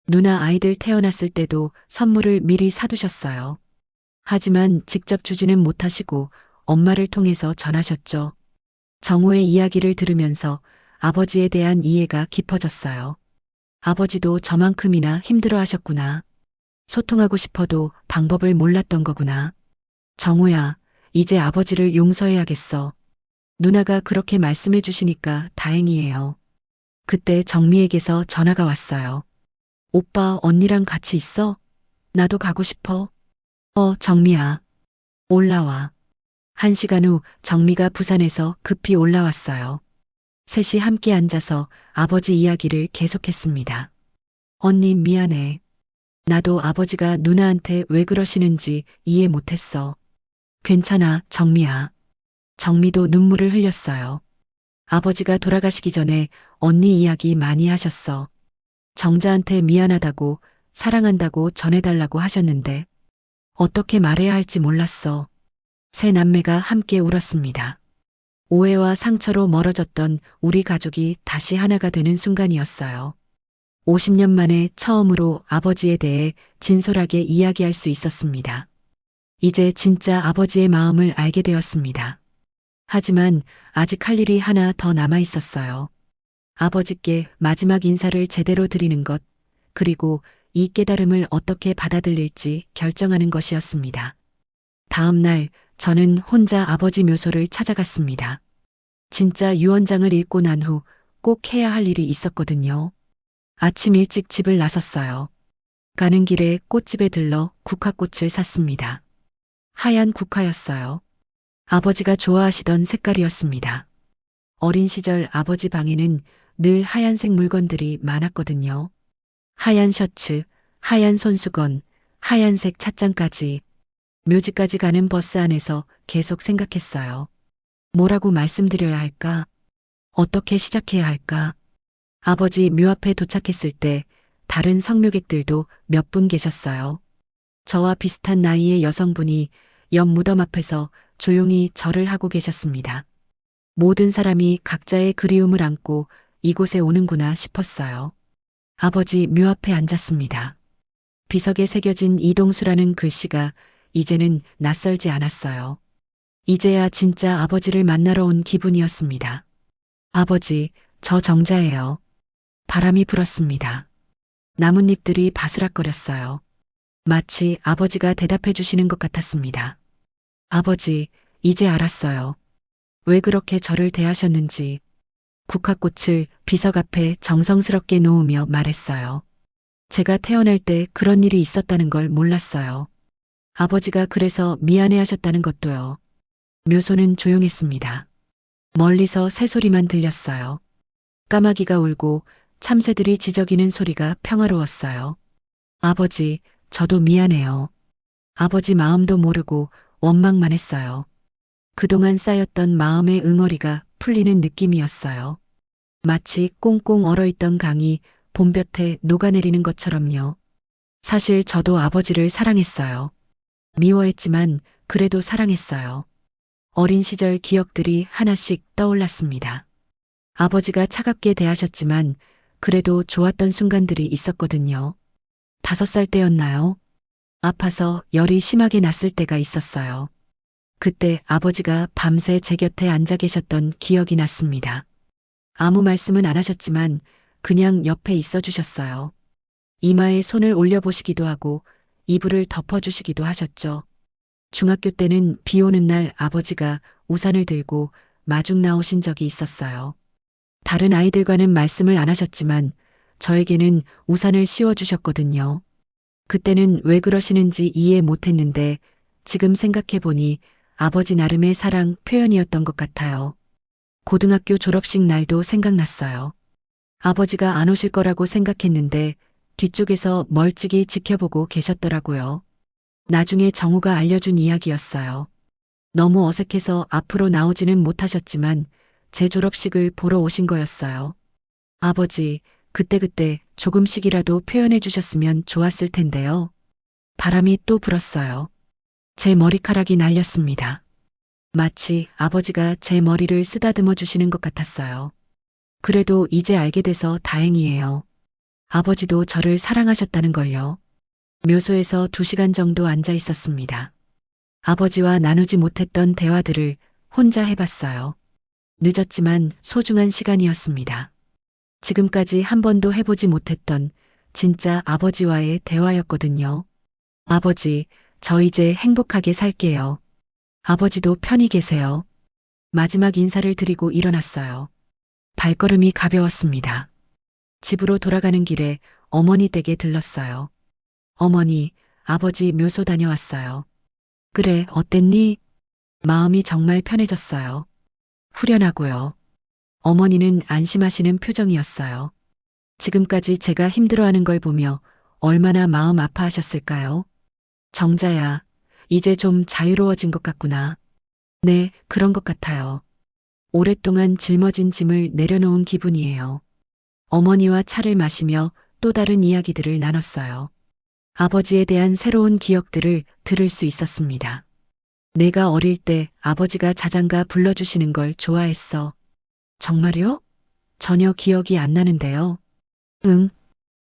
누나 아이들 태어났을 때도 선물을 미리 사두셨어요. 하지만 직접 주지는 못하시고 엄마를 통해서 전하셨죠. 정호의 이야기를 들으면서 아버지에 대한 이해가 깊어졌어요. 아버지도 저만큼이나 힘들어 하셨구나. 소통하고 싶어도 방법을 몰랐던 거구나. 정호야, 이제 아버지를 용서해야겠어. 누나가 그렇게 말씀해 주시니까 다행이에요. 그때 정미에게서 전화가 왔어요. 오빠 언니랑 같이 있어? 나도 가고 싶어. 정미야. 올라와. 1시간 후 정미가 부산에서 급히 올라왔어요. 셋이 함께 앉아서 아버지 이야기를 계속했습니다. 언니 미안해. 나도 아버지가 누나한테 왜 그러시는지 이해 못했어. 괜찮아, 정미야. 정미도 눈물을 흘렸어요. 아버지가 돌아가시기 전에 언니 이야기 많이 하셨어. 정자한테 미안하다고, 사랑한다고 전해달라고 하셨는데 어떻게 말해야 할지 몰랐어. 세 남매가 함께 울었습니다. 오해와 상처로 멀어졌던 우리 가족이 다시 하나가 되는 순간이었어요. 50년 만에 처음으로 아버지에 대해 진솔하게 이야기할 수 있었습니다. 이제 진짜 아버지의 마음을 알게 되었습니다. 하지만 아직 할 일이 하나 더 남아 있었어요. 아버지께 마지막 인사를 제대로 드리는 것, 그리고 이 깨달음을 어떻게 받아들일지 결정하는 것이었습니다. 다음 날 저는 혼자 아버지 묘소를 찾아갔습니다. 진짜 유언장을 읽고 난 후 꼭 해야 할 일이 있었거든요. 아침 일찍 집을 나섰어요. 가는 길에 꽃집에 들러 국화꽃을 샀습니다. 하얀 국화였어요. 아버지가 좋아하시던 색깔이었습니다. 어린 시절 아버지 방에는 늘 하얀색 물건들이 많았거든요. 하얀 셔츠, 하얀 손수건, 하얀색 찻잔까지. 묘지까지 가는 버스 안에서 계속 생각했어요. 뭐라고 말씀드려야 할까? 어떻게 시작해야 할까? 아버지 묘 앞에 도착했을 때 다른 성묘객들도 몇 분 계셨어요. 저와 비슷한 나이의 여성분이 옆 무덤 앞에서 조용히 절을 하고 계셨습니다. 모든 사람이 각자의 그리움을 안고 이곳에 오는구나 싶었어요. 아버지 묘 앞에 앉았습니다. 비석에 새겨진 이동수라는 글씨가 이제는 낯설지 않았어요. 이제야 진짜 아버지를 만나러 온 기분이었습니다. 아버지, 저 정자예요. 바람이 불었습니다. 나뭇잎들이 바스락거렸어요. 마치 아버지가 대답해 주시는 것 같았습니다. 아버지, 이제 알았어요. 왜 그렇게 저를 대하셨는지. 국화꽃을 비석 앞에 정성스럽게 놓으며 말했어요. 제가 태어날 때 그런 일이 있었다는 걸 몰랐어요. 아버지가 그래서 미안해 하셨다는 것도요. 묘소는 조용했습니다. 멀리서 새소리만 들렸어요. 까마귀가 울고 참새들이 지저귀는 소리가 평화로웠어요. 아버지, 저도 미안해요. 아버지 마음도 모르고 원망만 했어요. 그동안 쌓였던 마음의 응어리가 풀리는 느낌이었어요. 마치 꽁꽁 얼어있던 강이 봄볕에 녹아내리는 것처럼요. 사실 저도 아버지를 사랑했어요. 미워했지만 그래도 사랑했어요. 어린 시절 기억들이 하나씩 떠올랐습니다. 아버지가 차갑게 대하셨지만 그래도 좋았던 순간들이 있었거든요. 5살 때였나요? 아파서 열이 심하게 났을 때가 있었어요. 그때 아버지가 밤새 제 곁에 앉아 계셨던 기억이 났습니다. 아무 말씀은 안 하셨지만 그냥 옆에 있어 주셨어요. 이마에 손을 올려보시기도 하고 이불을 덮어주시기도 하셨죠. 중학교 때는 비 오는 날 아버지가 우산을 들고 마중 나오신 적이 있었어요. 다른 아이들과는 말씀을 안 하셨지만 저에게는 우산을 씌워주셨거든요. 그때는 왜 그러시는지 이해 못했는데 지금 생각해보니 아버지 나름의 사랑 표현이었던 것 같아요. 고등학교 졸업식 날도 생각났어요. 아버지가 안 오실 거라고 생각했는데 뒤쪽에서 멀찍이 지켜보고 계셨더라고요. 나중에 정우가 알려준 이야기였어요. 너무 어색해서 앞으로 나오지는 못하셨지만 제 졸업식을 보러 오신 거였어요. 아버지, 그때 조금씩이라도 표현해 주셨으면 좋았을 텐데요. 바람이 또 불었어요. 제 머리카락이 날렸습니다. 마치 아버지가 제 머리를 쓰다듬어 주시는 것 같았어요. 그래도 이제 알게 돼서 다행이에요. 아버지도 저를 사랑하셨다는 걸요. 묘소에서 2시간 정도 앉아 있었습니다. 아버지와 나누지 못했던 대화들을 혼자 해봤어요. 늦었지만 소중한 시간이었습니다. 지금까지 한 번도 해보지 못했던 진짜 아버지와의 대화였거든요. 아버지, 저 이제 행복하게 살게요. 아버지도 편히 계세요. 마지막 인사를 드리고 일어났어요. 발걸음이 가벼웠습니다. 집으로 돌아가는 길에 어머니 댁에 들렀어요. 어머니, 아버지 묘소 다녀왔어요. 그래, 어땠니? 마음이 정말 편해졌어요. 후련하고요. 어머니는 안심하시는 표정이었어요. 지금까지 제가 힘들어하는 걸 보며 얼마나 마음 아파하셨을까요? 정자야, 이제 좀 자유로워진 것 같구나. 네, 그런 것 같아요. 오랫동안 짊어진 짐을 내려놓은 기분이에요. 어머니와 차를 마시며 또 다른 이야기들을 나눴어요. 아버지에 대한 새로운 기억들을 들을 수 있었습니다. 내가 어릴 때 아버지가 자장가 불러주시는 걸 좋아했어. 정말요? 전혀 기억이 안 나는데요. 응.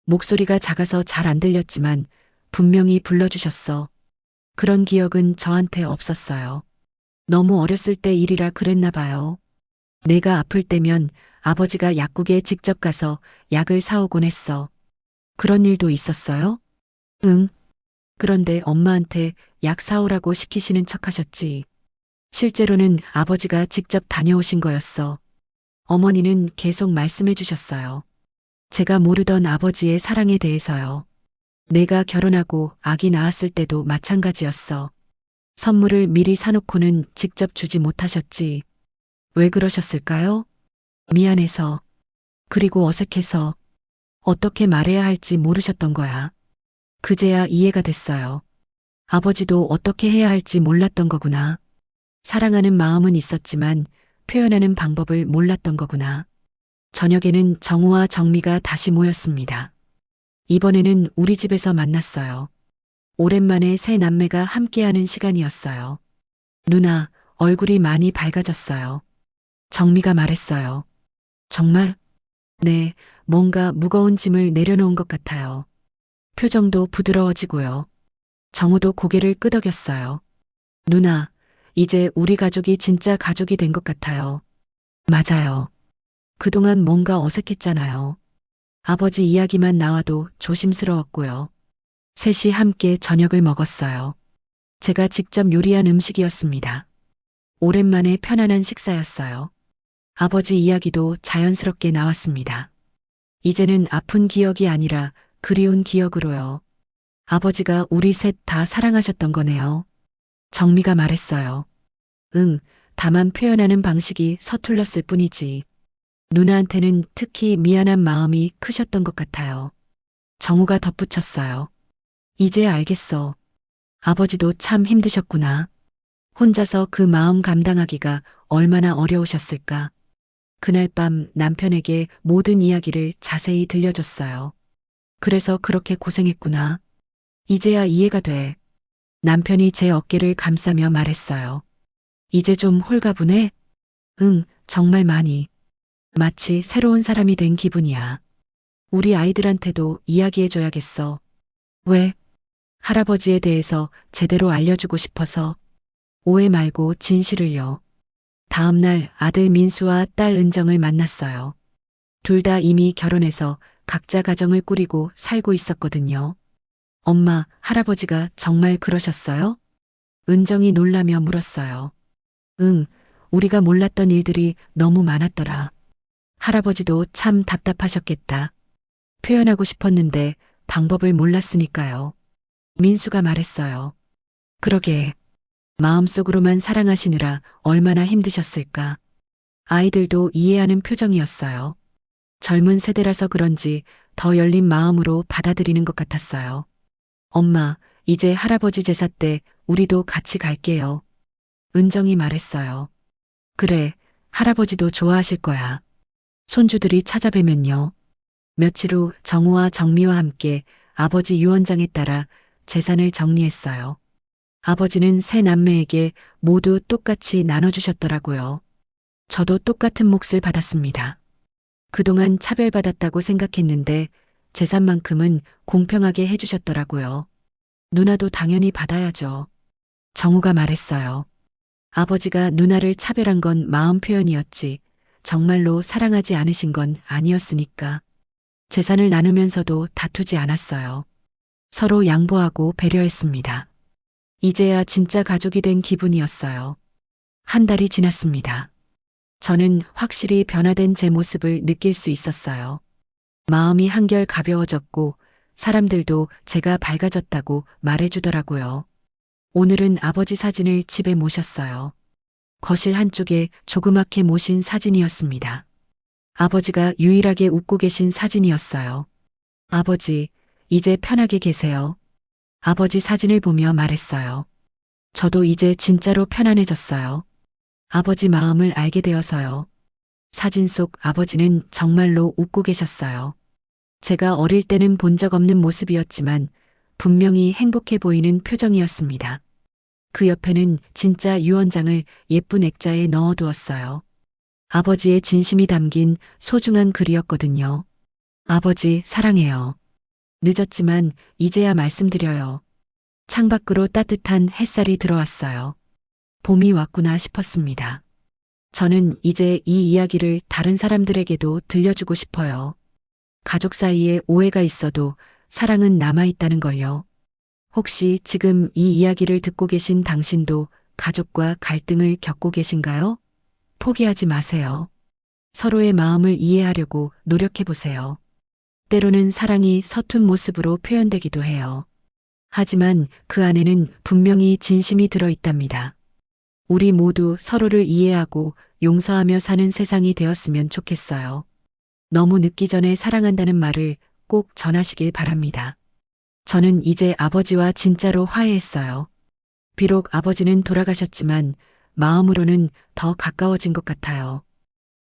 목소리가 작아서 잘 안 들렸지만 분명히 불러주셨어. 그런 기억은 저한테 없었어요. 너무 어렸을 때 일이라 그랬나 봐요. 내가 아플 때면 아버지가 약국에 직접 가서 약을 사오곤 했어. 그런 일도 있었어요? 응. 그런데 엄마한테 약 사오라고 시키시는 척 하셨지. 실제로는 아버지가 직접 다녀오신 거였어. 어머니는 계속 말씀해 주셨어요. 제가 모르던 아버지의 사랑에 대해서요. 내가 결혼하고 아기 낳았을 때도 마찬가지였어. 선물을 미리 사놓고는 직접 주지 못하셨지. 왜 그러셨을까요? 미안해서. 그리고 어색해서. 어떻게 말해야 할지 모르셨던 거야. 그제야 이해가 됐어요. 아버지도 어떻게 해야 할지 몰랐던 거구나. 사랑하는 마음은 있었지만 표현하는 방법을 몰랐던 거구나. 저녁에는 정우와 정미가 다시 모였습니다. 이번에는 우리 집에서 만났어요. 오랜만에 새 남매가 함께하는 시간이었어요. 누나, 얼굴이 많이 밝아졌어요. 정미가 말했어요. 정말? 네, 뭔가 무거운 짐을 내려놓은 것 같아요. 표정도 부드러워지고요. 정우도 고개를 끄덕였어요. 누나, 이제 우리 가족이 진짜 가족이 된 것 같아요. 맞아요. 그동안 뭔가 어색했잖아요. 아버지 이야기만 나와도 조심스러웠고요. 셋이 함께 저녁을 먹었어요. 제가 직접 요리한 음식이었습니다. 오랜만에 편안한 식사였어요. 아버지 이야기도 자연스럽게 나왔습니다. 이제는 아픈 기억이 아니라 그리운 기억으로요. 아버지가 우리 셋 다 사랑하셨던 거네요. 정미가 말했어요. 응, 다만 표현하는 방식이 서툴렀을 뿐이지. 누나한테는 특히 미안한 마음이 크셨던 것 같아요. 정우가 덧붙였어요. 이제 알겠어. 아버지도 참 힘드셨구나. 혼자서 그 마음 감당하기가 얼마나 어려우셨을까. 그날 밤 남편에게 모든 이야기를 자세히 들려줬어요. 그래서 그렇게 고생했구나. 이제야 이해가 돼. 남편이 제 어깨를 감싸며 말했어요. 이제 좀 홀가분해? 응, 정말 많이. 마치 새로운 사람이 된 기분이야. 우리 아이들한테도 이야기해줘야겠어. 왜? 할아버지에 대해서 제대로 알려주고 싶어서. 오해 말고 진실을요. 다음 날 아들 민수와 딸 은정을 만났어요. 둘 다 이미 결혼해서 각자 가정을 꾸리고 살고 있었거든요. 엄마, 할아버지가 정말 그러셨어요? 은정이 놀라며 물었어요. 응, 우리가 몰랐던 일들이 너무 많았더라. 할아버지도 참 답답하셨겠다. 표현하고 싶었는데 방법을 몰랐으니까요. 민수가 말했어요. 그러게. 마음속으로만 사랑하시느라 얼마나 힘드셨을까. 아이들도 이해하는 표정이었어요. 젊은 세대라서 그런지 더 열린 마음으로 받아들이는 것 같았어요. 엄마, 이제 할아버지 제사 때 우리도 같이 갈게요. 은정이 말했어요. 그래, 할아버지도 좋아하실 거야. 손주들이 찾아뵈면요. 며칠 후 정우와 정미와 함께 아버지 유언장에 따라 재산을 정리했어요. 아버지는 세 남매에게 모두 똑같이 나눠주셨더라고요. 저도 똑같은 몫을 받았습니다. 그동안 차별받았다고 생각했는데 재산만큼은 공평하게 해주셨더라고요. 누나도 당연히 받아야죠. 정우가 말했어요. 아버지가 누나를 차별한 건 마음 표현이었지 정말로 사랑하지 않으신 건 아니었으니까. 재산을 나누면서도 다투지 않았어요. 서로 양보하고 배려했습니다. 이제야 진짜 가족이 된 기분이었어요. 한 달이 지났습니다. 저는 확실히 변화된 제 모습을 느낄 수 있었어요. 마음이 한결 가벼워졌고 사람들도 제가 밝아졌다고 말해주더라고요. 오늘은 아버지 사진을 집에 모셨어요. 거실 한쪽에 조그맣게 모신 사진이었습니다. 아버지가 유일하게 웃고 계신 사진이었어요. 아버지, 이제 편하게 계세요. 아버지 사진을 보며 말했어요. 저도 이제 진짜로 편안해졌어요. 아버지 마음을 알게 되어서요. 사진 속 아버지는 정말로 웃고 계셨어요. 제가 어릴 때는 본 적 없는 모습이었지만 분명히 행복해 보이는 표정이었습니다. 그 옆에는 진짜 유언장을 예쁜 액자에 넣어두었어요. 아버지의 진심이 담긴 소중한 글이었거든요. 아버지, 사랑해요. 늦었지만 이제야 말씀드려요. 창밖으로 따뜻한 햇살이 들어왔어요. 봄이 왔구나 싶었습니다. 저는 이제 이 이야기를 다른 사람들에게도 들려주고 싶어요. 가족 사이에 오해가 있어도 사랑은 남아있다는 걸요. 혹시 지금 이 이야기를 듣고 계신 당신도 가족과 갈등을 겪고 계신가요? 포기하지 마세요. 서로의 마음을 이해하려고 노력해 보세요. 때로는 사랑이 서툰 모습으로 표현되기도 해요. 하지만 그 안에는 분명히 진심이 들어있답니다. 우리 모두 서로를 이해하고 용서하며 사는 세상이 되었으면 좋겠어요. 너무 늦기 전에 사랑한다는 말을 꼭 전하시길 바랍니다. 저는 이제 아버지와 진짜로 화해했어요. 비록 아버지는 돌아가셨지만 마음으로는 더 가까워진 것 같아요.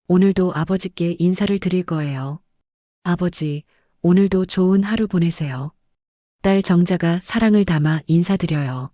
오늘도 아버지께 인사를 드릴 거예요. 아버지, 오늘도 좋은 하루 보내세요. 딸 정자가 사랑을 담아 인사드려요.